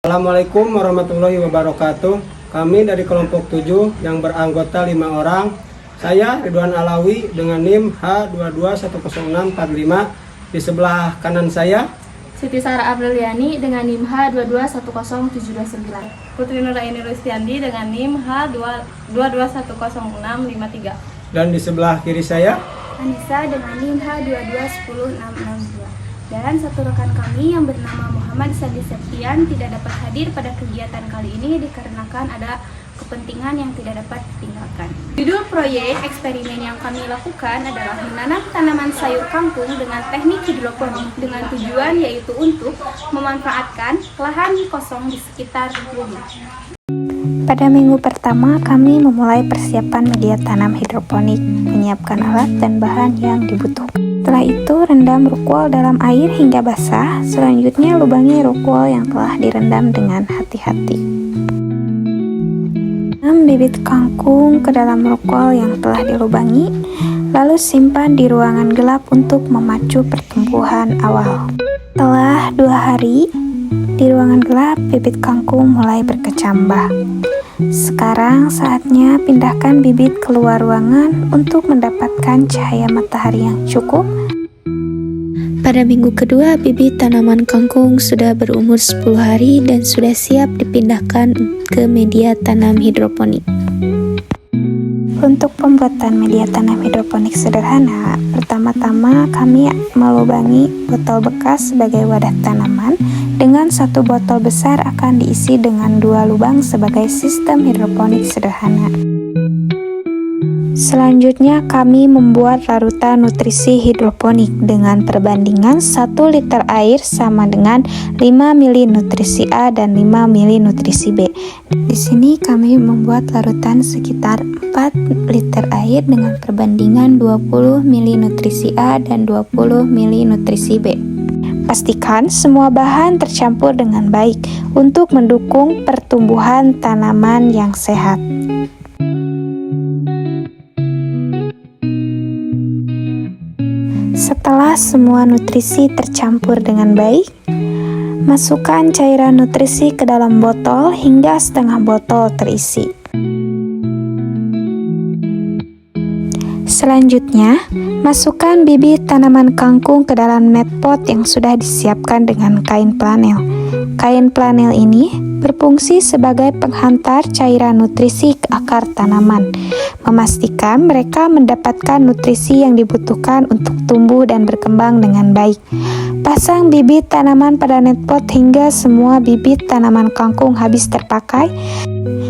Assalamualaikum warahmatullahi wabarakatuh. Kami dari kelompok 7 yang beranggota 5 orang. Saya Ridwan Alawi dengan NIM H221065. Di sebelah kanan saya Siti Sarah Apriliani dengan NIM H2210729. Putri Nuraini Rustiandi dengan NIM H22100653. dan di sebelah kiri saya Anissa dengan NIM H2210662. Dan satu rekan kami yang bernama Muhammad Sandi Septian tidak dapat hadir pada kegiatan kali ini dikarenakan ada kepentingan yang tidak dapat ditinggalkan. Judul proyek eksperimen yang kami lakukan adalah menanam tanaman sayur kangkung dengan teknik hidroponik dengan tujuan yaitu untuk memanfaatkan lahan kosong di sekitar bumi. Pada minggu pertama, kami memulai persiapan media tanam hidroponik, menyiapkan alat dan bahan yang dibutuhkan. Setelah itu, rendam rukwol dalam air hingga basah. Selanjutnya, lubangi rukwol yang telah direndam dengan hati-hati. Tanam bibit kangkung ke dalam rukwol yang telah dilubangi, lalu simpan di ruangan gelap untuk memacu pertumbuhan awal. Setelah 2 hari, di ruangan gelap, bibit kangkung mulai berkecambah. Sekarang saatnya pindahkan bibit keluar ruangan untuk mendapatkan cahaya matahari yang cukup. Pada minggu kedua, bibit tanaman kangkung sudah berumur 10 hari dan sudah siap dipindahkan ke media tanam hidroponik. Untuk pembuatan media tanam hidroponik sederhana, pertama-tama kami melubangi botol bekas sebagai wadah tanaman. Dengan 1 botol besar akan diisi dengan 2 lubang sebagai sistem hidroponik sederhana. Selanjutnya kami membuat larutan nutrisi hidroponik dengan perbandingan 1 liter air sama dengan 5 mili nutrisi A dan 5 mili nutrisi B. Di sini kami membuat larutan sekitar 4 liter air dengan perbandingan 20 mili nutrisi A dan 20 mili nutrisi B. Pastikan semua bahan tercampur dengan baik untuk mendukung pertumbuhan tanaman yang sehat. Setelah semua nutrisi tercampur dengan baik, masukkan cairan nutrisi ke dalam botol hingga setengah botol terisi. Selanjutnya, masukkan bibit tanaman kangkung ke dalam net pot yang sudah disiapkan dengan kain flanel. Kain flanel ini berfungsi sebagai penghantar cairan nutrisi ke akar tanaman, memastikan mereka mendapatkan nutrisi yang dibutuhkan untuk tumbuh dan berkembang dengan baik. Pasang bibit tanaman pada net pot hingga semua bibit tanaman kangkung habis terpakai.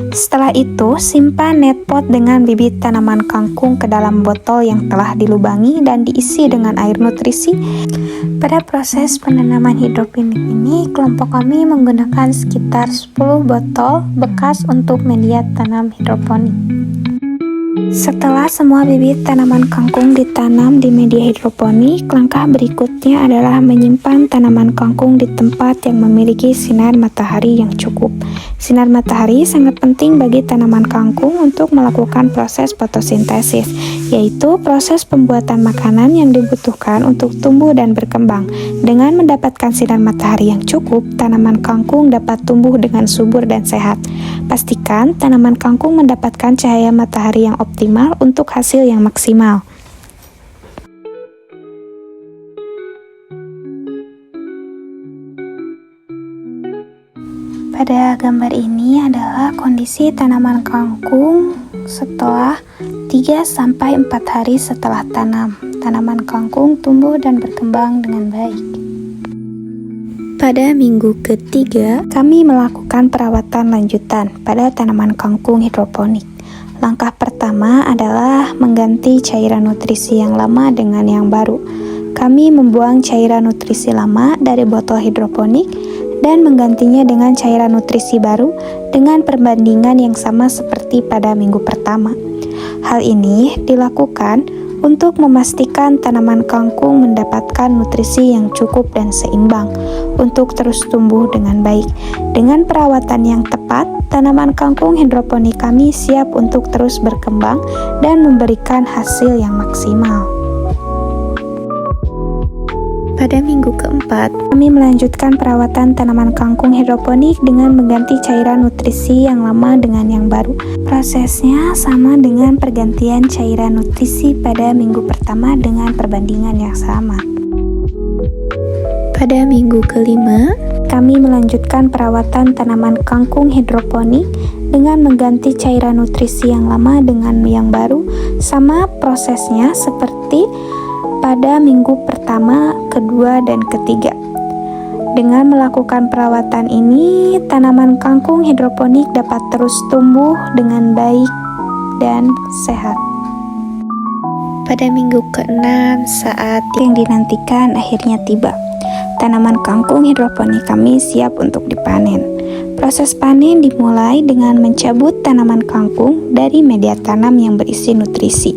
Setelah itu, simpan net pot dengan bibit tanaman kangkung ke dalam botol yang telah dilubangi dan diisi dengan air nutrisi. Pada proses penanaman hidroponik ini, kelompok kami menggunakan sekitar 10 botol bekas untuk media tanam hidroponik. Setelah semua bibit tanaman kangkung ditanam di media hidroponik, langkah berikutnya adalah menyimpan tanaman kangkung di tempat yang memiliki sinar matahari yang cukup. Sinar matahari sangat penting bagi tanaman kangkung untuk melakukan proses fotosintesis, yaitu proses pembuatan makanan yang dibutuhkan untuk tumbuh dan berkembang. Dengan mendapatkan sinar matahari yang cukup, tanaman kangkung dapat tumbuh dengan subur dan sehat. Pastikan tanaman kangkung mendapatkan cahaya matahari yang optimal untuk hasil yang maksimal. Pada gambar ini adalah kondisi tanaman kangkung setelah 3-4 hari setelah tanam. Tanaman kangkung tumbuh dan berkembang dengan baik. Pada minggu ketiga, kami melakukan perawatan lanjutan pada tanaman kangkung hidroponik. Langkah pertama adalah mengganti cairan nutrisi yang lama dengan yang baru. Kami membuang cairan nutrisi lama dari botol hidroponik dan menggantinya dengan cairan nutrisi baru dengan perbandingan yang sama seperti pada minggu pertama. Hal ini dilakukan untuk memastikan tanaman kangkung mendapatkan nutrisi yang cukup dan seimbang untuk terus tumbuh dengan baik. Dengan perawatan yang tepat, tanaman kangkung hidroponik kami siap untuk terus berkembang dan memberikan hasil yang maksimal. Pada minggu keempat, kami melanjutkan perawatan tanaman kangkung hidroponik dengan mengganti cairan nutrisi yang lama dengan yang baru. Prosesnya sama dengan pergantian cairan nutrisi pada minggu pertama dengan perbandingan yang sama. Pada minggu kelima, kami melanjutkan perawatan tanaman kangkung hidroponik dengan mengganti cairan nutrisi yang lama dengan yang baru. Sama prosesnya seperti pada minggu pertama, kedua, dan ketiga. Dengan melakukan perawatan ini, tanaman kangkung hidroponik dapat terus tumbuh dengan baik dan sehat. Pada minggu ke-6, saat yang dinantikan akhirnya tiba. Tanaman kangkung hidroponik kami siap untuk dipanen. Proses panen dimulai dengan mencabut tanaman kangkung dari media tanam yang berisi nutrisi.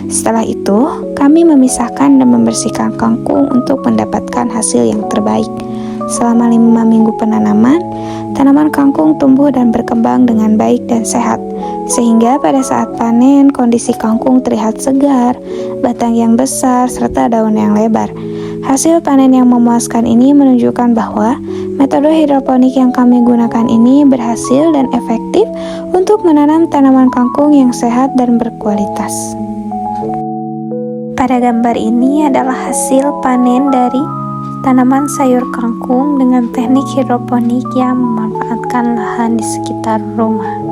Setelah itu, kami memisahkan dan membersihkan kangkung untuk mendapatkan hasil yang terbaik. Selama 5 minggu penanaman, tanaman kangkung tumbuh dan berkembang dengan baik dan sehat, sehingga pada saat panen kondisi kangkung terlihat segar, batang yang besar, serta daun yang lebar. Hasil panen yang memuaskan ini menunjukkan bahwa metode hidroponik yang kami gunakan ini berhasil dan efektif untuk menanam tanaman kangkung yang sehat dan berkualitas. Pada gambar ini adalah hasil panen dari tanaman sayur kangkung dengan teknik hidroponik yang memanfaatkan lahan di sekitar rumah.